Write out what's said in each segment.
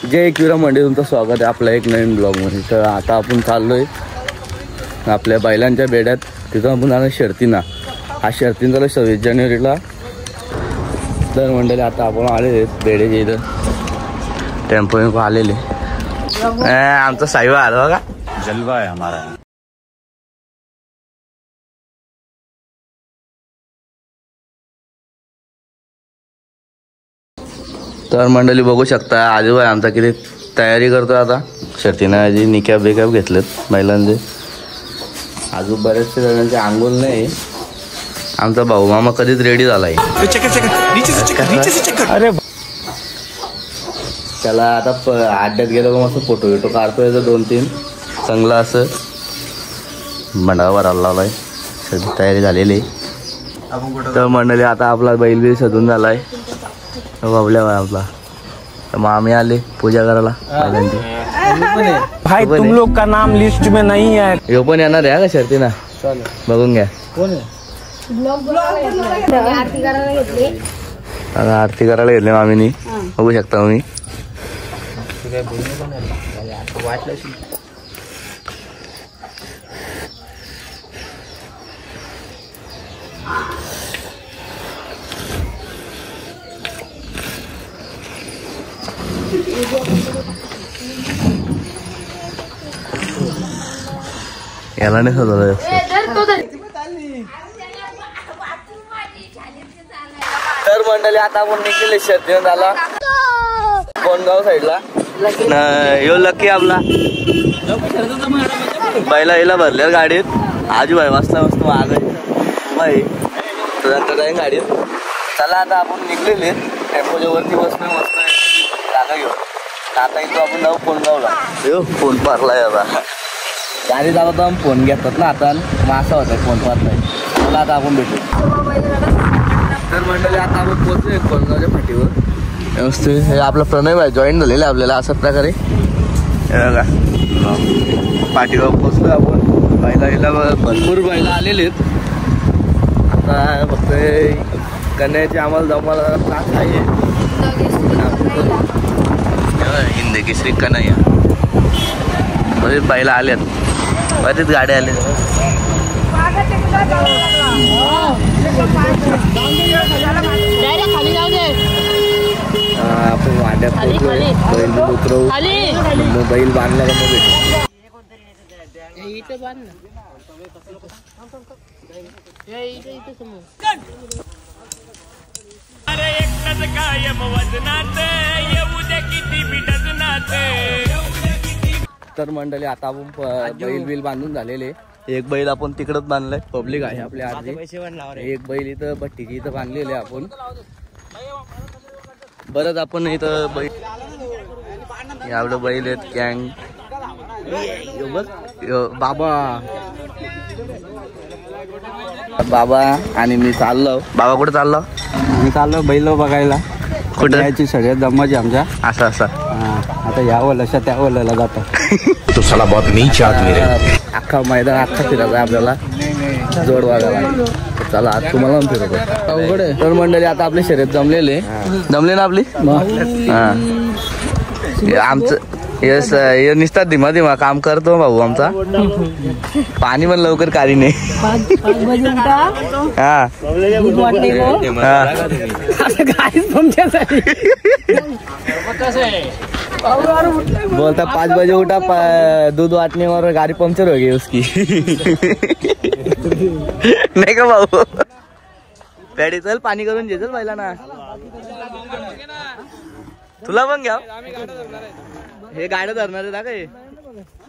जय एकविरा मंडळी, तुमचं स्वागत आहे आपल्या एक नवीन ब्लॉगमध्ये। तर आता आपण चाललोय आपल्या बैलांच्या बेड्यात, तिथं आपण जाणार शर्तींना। हा शर्तीन झाला 26 जानेवारीला। तर मंडळी आता आपण आलेले बेड्याच्या इथं, टेम्पो आलेले। आमचा साईबा आला बघा, जलवा आहे हमारा। तर मंडळी बघू शकता आजोबा आमचा किती तयारी करतो आता शर्तीना। जी निकॅप बेकॅप घेतलेत बैलांचे, अजून बरेचसे जणांचे आंघोळ नाही। आमचा भाऊ मामा कधीच रेडी झालाय। अरे त्याला आता अड्ड्यात गेलो का मस्त फोटो बिटो काढतोय, 2-3 चांगला असं मंडळावर लावलाय। सगळी तयारी झालेली। तर मंडळी आता आपला बैल बी सजून झालाय बाबल्या आपला। तर मामी आले पूजा करायला बैलांची। भाई तुम लोग का नाम लिस्ट में नहीं है। यो पण येणार आहे का शर्तीना, बघून घ्या। कोण आहे? आरती करायला घेतली मामीनी, बघू शकता तुम्ही। याला नाही सजवलं। तर मंडळी आता आपण निघलेले शर्तीनं झाला कोणगाव साईडला। यो लकी आपला बैला हिला भरल्या गाडीत। आजू भाई वाजता मस्त मागे जाईन गाडीत। चला आता आपण निघलेले टेम्पोच्या वरती बसलो मस्त जागा घेऊन। आता इथं आपण जाऊ कोणगावला। यो फोन पारलाय आता गाडी जाता तर फोन घेतात ना आता, मासा होता फोन पाहत नाही। चला आता आपण भेटू। तर मंडळी आता आपण पोहोचलोय कोणगावच्या फाटीवर। व्यवस्थित हे आपलं प्रणय भाई जॉईन झालेलं आहे आपल्याला अशा प्रकारे। हे बघा पाठीवर पोहोचलोय आपण। बैला भरपूर बैला आलेले आहेत। आता फक्त कन्याची आम्हाला जमाला त्रास आहे। हिंदी केसरी कन्हैया बरेच बैला आल्यात, बरेच गाड्या आल्या। आपण वाड्यात पोहोचलोय, बैल उतरवू, मग बैल बांधला का मग भेटू। तर मंडळी आता आपण बैल बिल बांधून झालेले। एक बैल आपण तिकडच बांधलाय, पब्लिक आहे आपल्या आधी। एक बैल इथं भट्टीची इथं बांधलेले आपण। बरंच आपण इथं बैल एवढं बैल आहेत गँग। बाबा आणि मी चाललो। बाबा कुठे चाललो? मी चाललो बैल बघायला। कुठे यायची सगळ्यात जमायची आमच्या असं असं। आता या वळल्या त्या वळल्याला जातात। तो साला बहुत नीच आदमी रे। अख्खा मैदान अख्खा फिरायचं आपल्याला जोड वागायला। चला आज तुम्हाला फिरवतो। तर मंडळी आता आपली शर्यत जमले ना आपली। आमचं यस हे निसतात धीमा धीमा काम करतो भाऊ आमचा। पाणी पण लवकर काढी नाही। बोलता 5 बजे उठा, दूध वाटने और गाड़ी पंक्चर हो गई उसकी। नाही का भाऊ? पेडी चल पाणी करून घे चल पहिला ना। तुला पण घ्या, हे गाड्या धरणार आहे का हे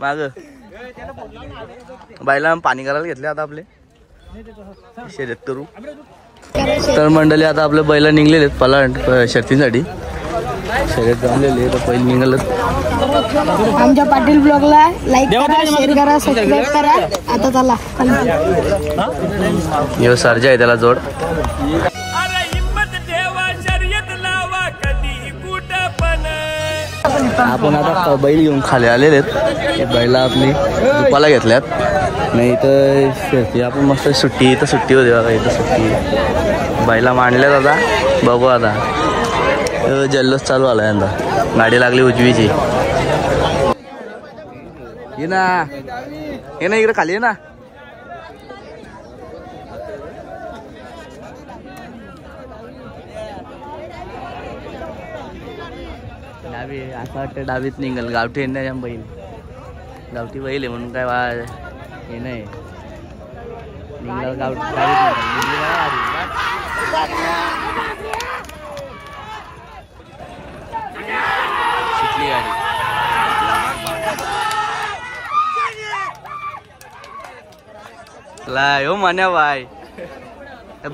माग। बायला पाणी करायला घेतले आता आपले शर्यत करू। तर मंडळी आता आपले बैला निघलेले पलांट शर्तीसाठी। शर्यत जमलेली तर पहिले निघालं। आमच्या पाटील ब्लॉगला लाईक करा, शेअर करा, सबस्क्राईब करा। आता चला यो सर्जा आहे त्याला जोड। आपण आता बैल घेऊन खाली आलेले आहेत। बैला आपली दुपाला घेतल्यात, नाही तर शर्ती आपण मस्त सुट्टी इथं सुट्टी होती बघा। इथं सुट्टी बैला मांडल्यात आता, बघू आता जल्लोष चालू आला यंदा. गाडी लागली उजवीची. ये ना इकडे खाली ये ना. डावी असं वाटतं डावीत निघल. गावठी येण्याच्या बैल. गावठी बैल आहे म्हणून काय हे नाही. निघाल गावठी सुटली गाडी. ला हो मान्या बाय.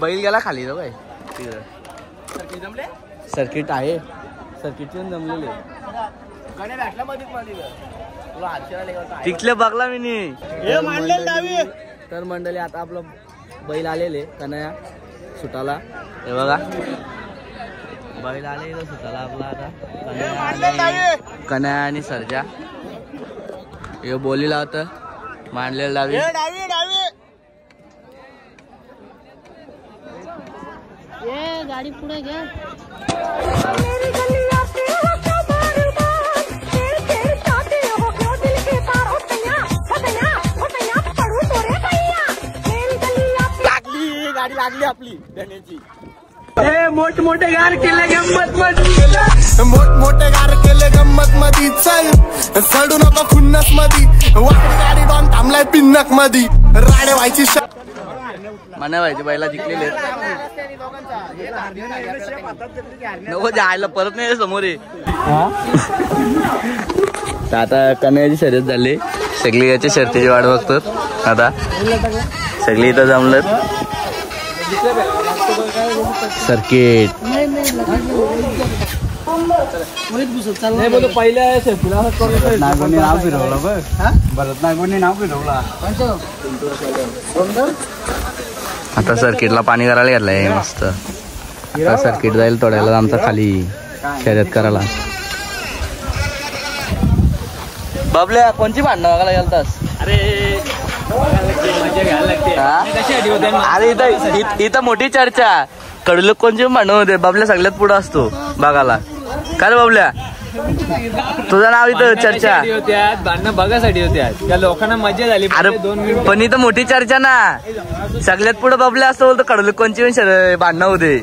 बैल गेला खाली जाऊ काय सर्किट आहे. सर्किट जमलेले तिथले बघला मी नाही. तर मंडळी आता आपलं बैल आलेले कन्हैया सुटाला. हे बघा बैल आले सुटाला आपला. आता कन्हैया आणि सर्जा हे बोलीला होतं मांडलेलं डावी. गाडी पुढे घ्या. गाडी लागली आपली धन्याची. मोठमोठे गार केले गंमत मध्ये. मोठमोठे गार केले गंमत मध्ये. चल सडू नको खुन्नस मध्ये. गाडी डॉन थांबलाय पिन्नक मध्ये. राडे व्हायची मना व्हायची बैला जिंकलेले. नको जायला परत नाही समोर आहे. आता कन्हैयाची शर्यत झाली. सगळी याची शर्तीची वाट बघतात आता. सगळी इथं जमलं. सर्किट नागोनी नाव फिरवलं बघ. भरत नागोनी नाव फिरवला. आता सर्किटला पाणी करायला घेतलंय मस्त. आता सर्किट जाईल तोडायला आमचा खाली शर्यत करायला. बाबल्या कोणची भांडणं बघायला गेलतास? अरे इथं मोठी चर्चा. कडलं कोणची भांडण होते. बाबल्या सगळ्यात पुढे असतो बघायला. काय रे बाबल्या तुझं नाव इथं चर्चा. भांडणं बघासाठी होत्या. त्या लोकांना मजा झाली. अरे पण इथं मोठी चर्चा ना. सगळ्यात पुढे बाबल्या असतो बोलतो. कडलं कोणची भांडणं होते.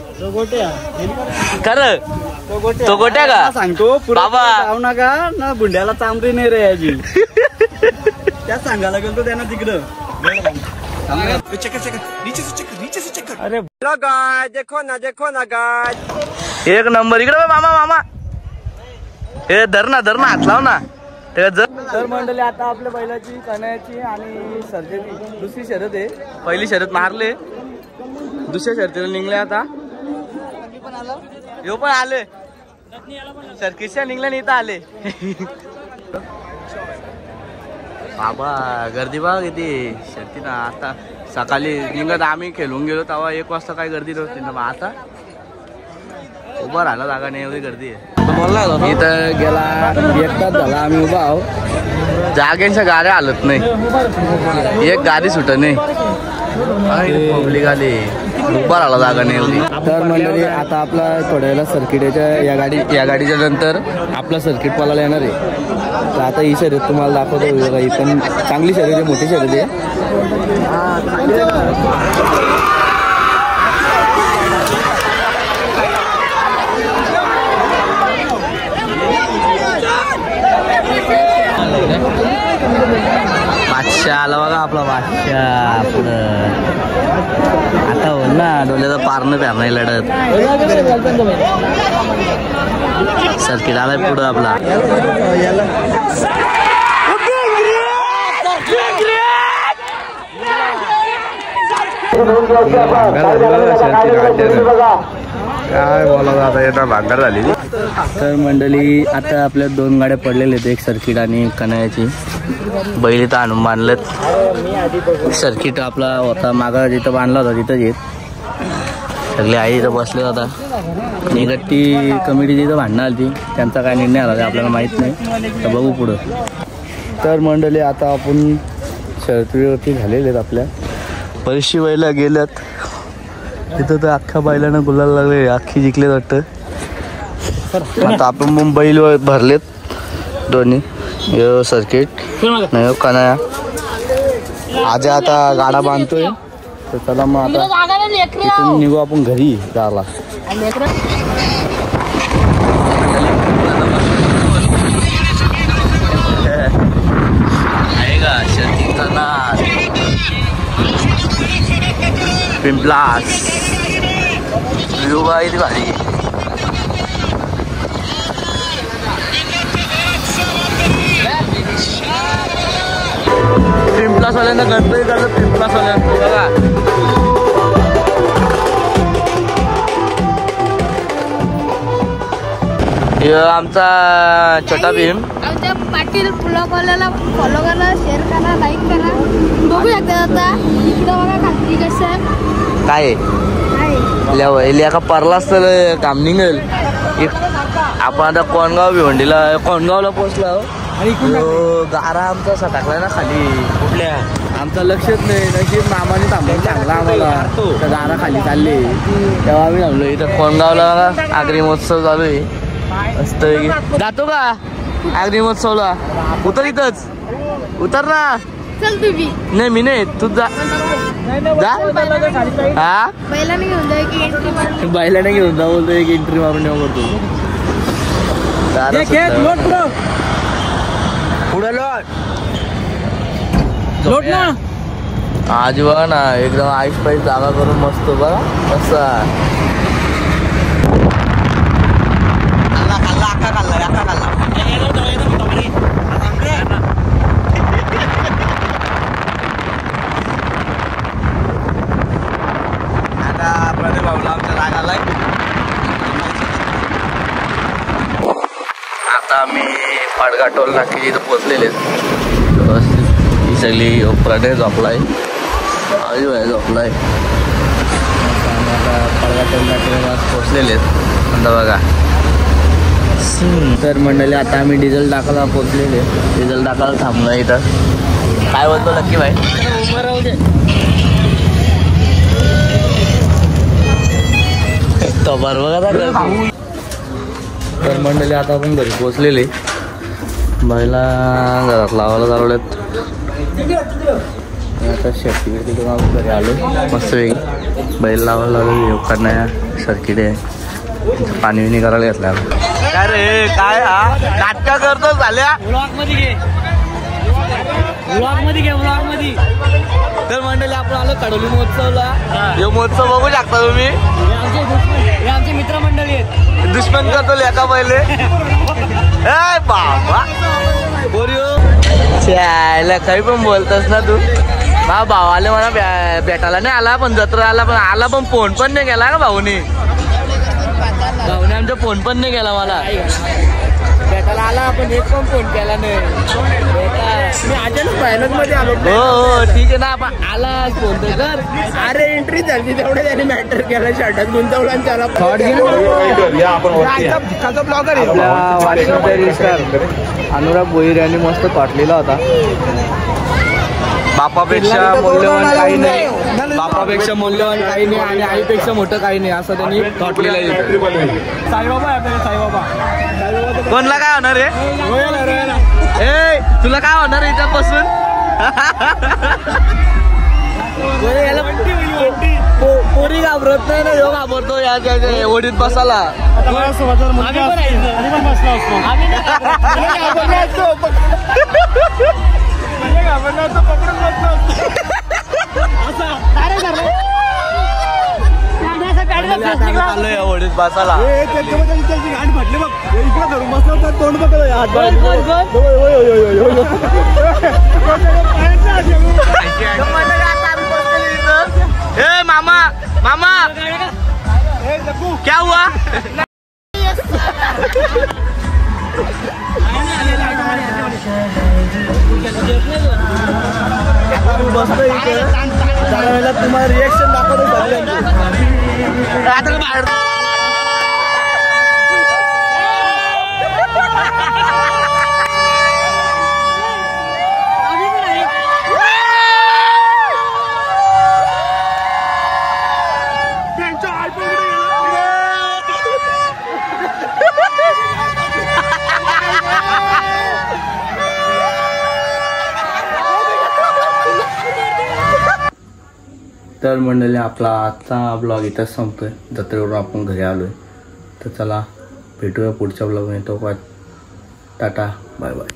खरं तो गोट्या का सांगतो बाबा. जाऊ नका ना. बुंड्याला चांबरी नाही रे याची. त्या सांगायला गेलो त्यांना तिकडं. अरे गाय देखो ना गाय. एक नंबर. इकडे मामा हे धर ना हात लाव ना. तर मंडळी आता आपल्या बैलाची कन्हैयाची आणि सर्जेची दुसरी शर्यत आहे. पहिली शर्यत मारले. दुसऱ्या शर्यतीला निघले. आता यो पण आले. सर्किटच्या निघल्या इथं आले. बाबा गर्दी बघा किती शर्ती ना. आता सकाळी निघत आम्ही खेळून गेलो तेव्हा 1 वाजता काय गर्दी नव्हती ना. आता उभा राहिला जागा नाही एवढी गर्दी आहे. इथं गेला 1 तास झाला आम्ही उभा आहो. जागेच्या गाड्या हालत नाही. एक गाडी सुटत नाही. पब्लिक आली उभा राहिला जागा नाही एवढी. तर मंडळी आता आपला थोड्या वेळेला सर्किटच्या या गाडीच्या नंतर आपला सर्किट पळायला येणार आहे. तर आता ही शर्यत तुम्हाला दाखवतो. ही पण चांगली शर्यत आहे. मोठी शर्यत आहे. बादशाह आला बघा आपला बादशाह. आता हो ना डोल्याचा पारणं प्यार नाही लढत. सर्किट आलाय पुढं आपला. काय बोला आता येतात भांगार झाली. तर मंडळी आता आपल्या 2 गाड्या पडलेल्या आहेत. एक सर्किट आणि कन्हैयाची. बैल इथं आणून बांधलेत. सर्किट आपला होता मागा जिथं बांधला होता तिथंच येत. सगळे आई इथं बसले. आता निगट्टी कमिटी जिथं भांडणं आली त्यांचा काय निर्णय आला ते आपल्याला माहीत नाही. तर बघू पुढं. तर मंडळी आता आपण शर्यतीवरती झालेले आहेत. आपल्या बरीचशी बैला गेल्यात. तिथं तर अख्ख्या बैलांना गुलाल लागले. अख्खी जिंकले वाटतं. आता आपण मुंबई भरलेत दोन्ही सर्किट नाही कनाया आज आता गाडा बांधतोय तर चला मग आता इथून निघू आपण घरी जायला. पिंपलास व्ह्यू भाई भारी. पिंपलास वाल्यांना गणपती करतात. पिंपलास वाल्यांना बघा आमचा छोटा भीम. आमच्या पाटील ब्लॉगवाल्याला फॉलो करा, शेअर करा, लाईक करा. बघू शकता आता इकडं बघा खात्री कसं काय लिया का परलाच तर काम निघेल. आपण आता कोणगाव भिवंडीला कोणगावला पोहोचलो आणि गारा आमचा सटाकलाय ना खाली. कुठल्या आमचं लक्षच नाही. नशीब मामाने थांबून चांगला आम्हाला तर गारा खाली चालले तेव्हा आम्ही थांबलो इथं. कोणगावला आगरी महोत्सव चालू आहे मस्त. जातो का आगरी महोत्सवला? उतर इथंच उतर ना. चल तुम्ही नाही मी नाही तू जा जा. हा बैलाने घेऊन जाऊ की एंट्री मारून. बैलाने घेऊन जा बोलतो. एक एंट्री मारून येऊ करतो. पुढे लोट ना. आज बघा ना एकदम आईस पाईस जागा करून मस्त बघा मस्त. आता आम्ही पाडगा टोल नाकी इथं पोचलेले. ही सगळी प्रणय झोपलाय, आजू आहे झोपलाय. आता पाडगा टोल नाक्याला पोचलेले आता बघा. तर मंडळी आता आम्ही डिझेल टाकायला पोचलेले. डिझेल टाकायला थांबलो इथं. काय बोलतो नक्की भाई? तो बरोबर. तर मंडळी आता आपण घरी पोचलेले. बैला घरात लावायला चालवल्यात. आता शेती तिकडून आपण घरी आलो. मस्त वेगळी बैल लावायला लागलो. योग करण्या सर्किट आहे. पाणी विणी करायला घेतलं. काय रे काय हा नाटका करतो झाल्या. तर मंडळी आपण आलो कडोली महोत्सवला. हे महोत्सव बघू शकता तुम्ही. हे आमचे मित्रमंडळी आहेत. दुश्मन करतो लेका पहिले. ए बाबा चायला काही पण बोलतस ना तू. हा भाऊ आले मला भेटायला नाही आला पण जत्रा आला पण फोन पण नाही केला का भाऊने. भाऊने आमचा फोन पण नाही केला मला. भेटायला आला आपण एक पण फोन केला नाही. मी अचानक फायनल मध्ये आलो. हो हो ठीक आहे ना. आपण आला फोन तर कर. अरे एंट्री झाली तेवढे त्याने मॅटर केला. शर्टात गुंतवला आणि त्याला ब्लॉगर अनुराग भोईर यांनी मस्त पाठलेला होता. बापापेक्षा मौल्यवान काही नाही. बापापेक्षा मौल्यवान काही नाही आणि आईपेक्षा मोठं काही नाही असं त्यांनी थॉटलेलं आहे. साईबाबा आहे आपल्याला. साईबाबा कोणला काय होणार रे? ए तुला काय होणार याच्यापासून? पोरी घाबरत नाही ना. ह्यो घाबरतो या ओढीत बसायला. ओढीत बसायला. तोंड ए मामा मामा क्या हुआ? बसतो इथे त्यावेळेला तुम्हाला रिएक्शन दाखवतो. तर मंडळी आपला आजचा ब्लॉग इथंच संपतोय. जत्रेवरून आपण घरी आलोय. तर चला भेटूया पुढच्या ब्लॉगमध्ये. तो टाटा बाय बाय.